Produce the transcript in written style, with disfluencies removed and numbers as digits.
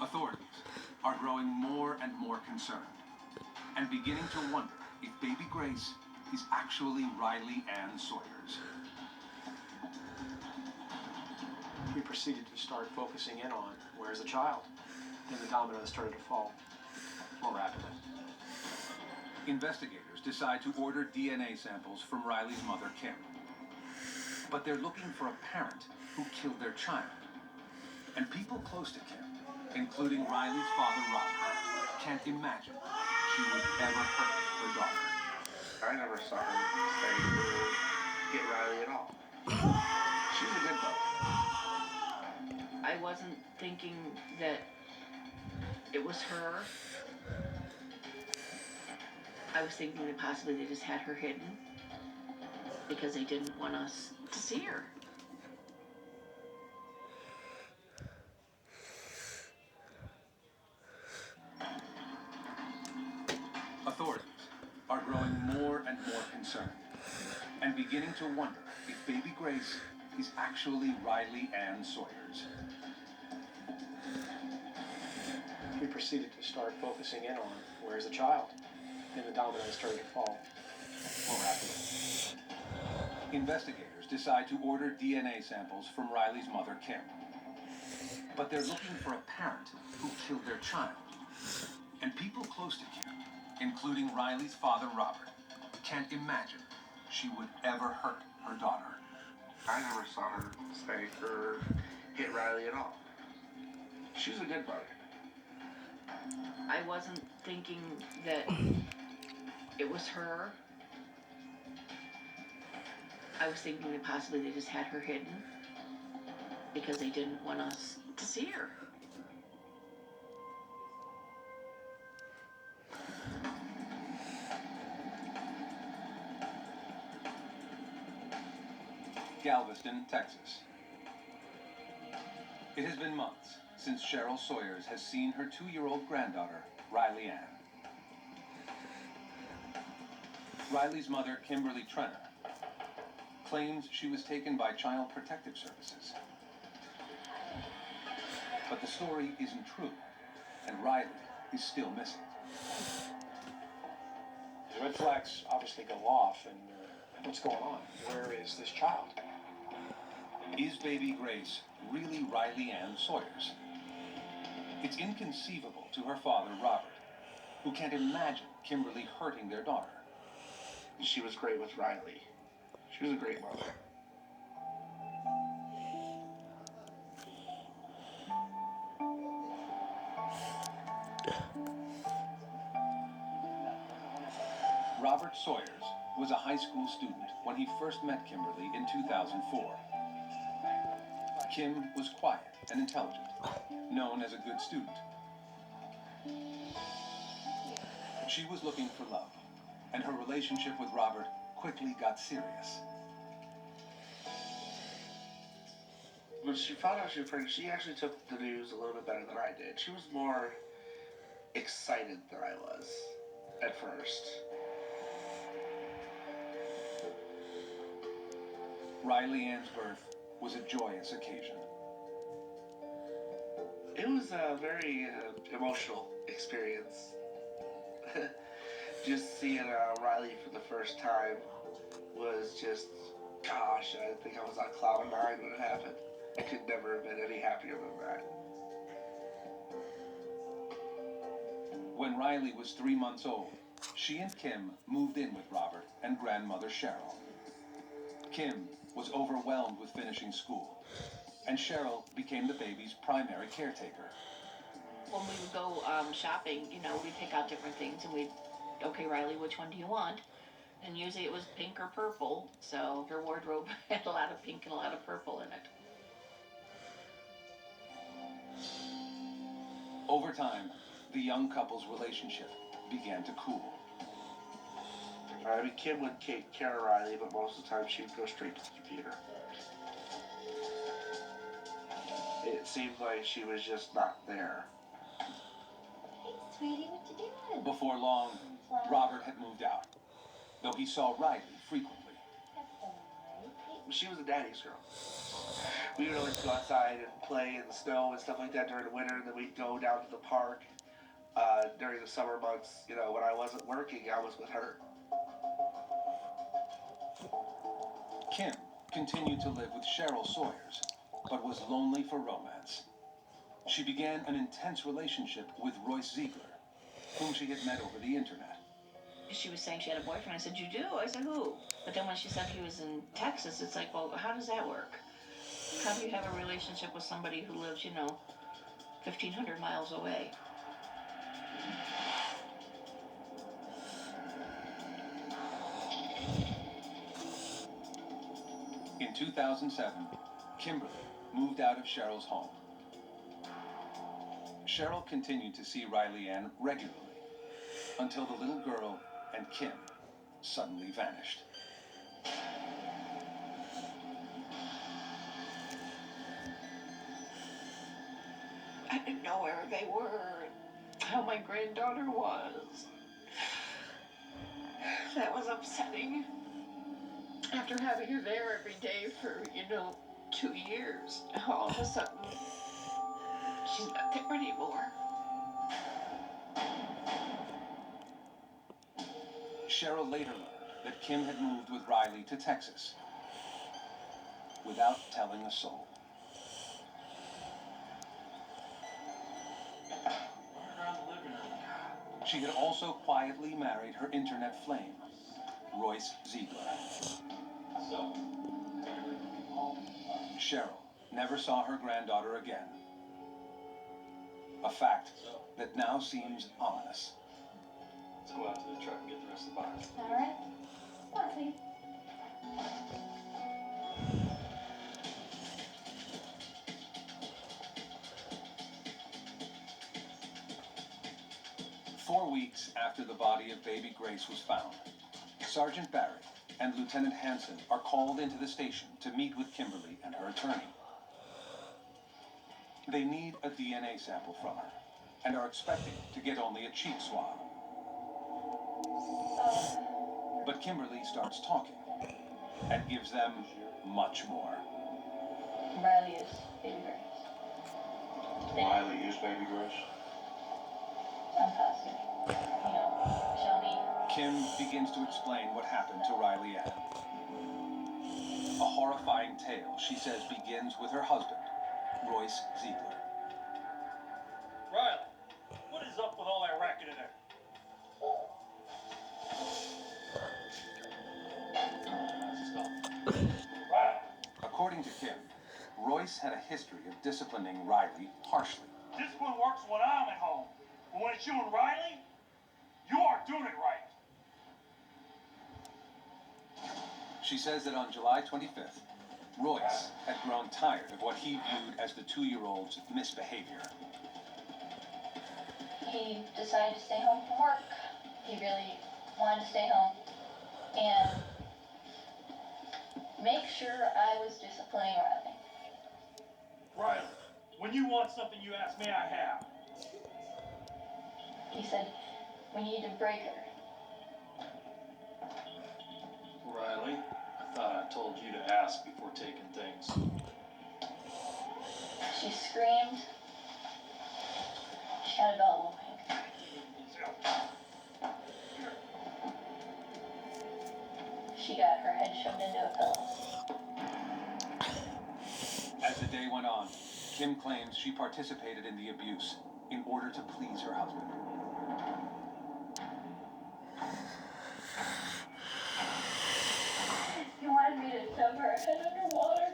Authorities are growing more and more concerned and beginning to wonder if baby Grace is actually Riley Ann Sawyers. We proceeded to start focusing in on where's the child, and the dominoes started to fall more rapidly. Investigators decide to order DNA samples from Riley's mother, Kim. But they're looking for a parent who killed their child. And people close to Kim, including Riley's father, Robert, can't imagine she would ever hurt her daughter. I never saw her say or hit Riley at all. She was a good boy. I wasn't thinking that it was her. I was thinking that possibly they just had her hidden because they didn't want us to see her. Authorities are growing more and more concerned and beginning to wonder if baby Grace is actually Riley Ann Sawyers. We proceeded to start focusing in on where's the child, and the dominoes started to fall more rapidly. Investigators decide to order DNA samples from Riley's mother, Kim. But they're looking for a parent who killed their child. And people close to Kim, including Riley's father, Robert, can't imagine she would ever hurt her daughter. I never saw her say or hit Riley at all. She was a good boy. I wasn't thinking that it was her. I was thinking that possibly they just had her hidden because they didn't want us to see her. Galveston, Texas. It has been months since Cheryl Sawyers has seen her 2-year-old granddaughter, Riley Ann. Riley's mother, Kimberly Trenner, claims she was taken by Child Protective Services. But the story isn't true, and Riley is still missing. The red flags obviously go off, and what's going on? Where is this child? Is baby Grace really Riley Ann Sawyers? It's inconceivable to her father, Robert, who can't imagine Kimberly hurting their daughter. She was great with Riley. She was a great mother. Robert Sawyers was a high school student when he first met Kimberly in 2004. Kim was quiet and intelligent, known as a good student. She was looking for love, and her relationship with Robert quickly got serious. When she found out she was pregnant, she actually took the news a little bit better than I did. She was more excited than I was at first. Riley Ann's birth was a joyous occasion. It was a very emotional experience. Just seeing Riley for the first time was just, gosh, I think I was on cloud 9 when it happened. I could never have been any happier than that. When Riley was 3 months old, she and Kim moved in with Robert and grandmother Cheryl. Kim was overwhelmed with finishing school, and Cheryl became the baby's primary caretaker. When we would go shopping, we'd pick out different things and we'd, okay, Riley, which one do you want? And usually it was pink or purple, so her wardrobe had a lot of pink and a lot of purple in it. Over time, the young couple's relationship began to cool. I mean, Kim would take care of Riley, but most of the time she would go straight to the computer. It seemed like she was just not there. Hey, sweetie, what you doing? Before long, Robert had moved out, though he saw Riley frequently. That's all right. Hey, she was a daddy's girl. We would always go outside and play in the snow and stuff like that during the winter, and then we'd go down to the park during the summer months. You know, when I wasn't working, I was with her. Kim continued to live with Cheryl Sawyers, but was lonely for romance. She began an intense relationship with Royce Ziegler, whom she had met over the internet. She was saying she had a boyfriend. I said, you do? I said, who? But then when she said he was in Texas, it's like, well, how does that work? How do you have a relationship with somebody who lives, 1,500 miles away? In 2007, Kimberly moved out of Cheryl's home. Cheryl continued to see Riley Ann regularly until the little girl and Kim suddenly vanished. I didn't know where they were, how my granddaughter was. That was upsetting. After having her there every day for, 2 years, all of a sudden, she's not there anymore. Cheryl later learned that Kim had moved with Riley to Texas without telling a soul. She had also quietly married her internet flame, Royce Ziegler. Cheryl never saw her granddaughter again. A fact that now seems ominous. Let's go out to the truck and get the rest of the box. All right. Come on, sweetie. 4 weeks after the body of baby Grace was found, Sergeant Barry and Lieutenant Hanson are called into the station to meet with Kimberly and her attorney. They need a DNA sample from her and are expecting to get only a cheek swab. But Kimberly starts talking and gives them much more. Riley is baby Grace. Riley is baby Grace. I'm positive. Show me. Kim begins to explain what happened to Riley Ann. A horrifying tale, she says, begins with her husband, Royce Ziegler. Riley, what is up with all that racket in there? Riley, According to Kim, Royce had a history of disciplining Riley harshly. discipline works when I'm at home. But when it's you and Riley, you aren't doing it right. She says that on July 25th, Royce had grown tired of what he viewed as the 2-year-old's misbehavior. He decided to stay home from work. He really wanted to stay home and make sure I was disciplining Riley. Riley, when you want something you ask me, I have. He said, we need to break her. Riley, I thought I told you to ask before taking things. She screamed. She had a bell whooping. She got her head shoved into a pillow. As the day went on, Kim claims she participated in the abuse in order to please her husband. He wanted me to shove her head underwater.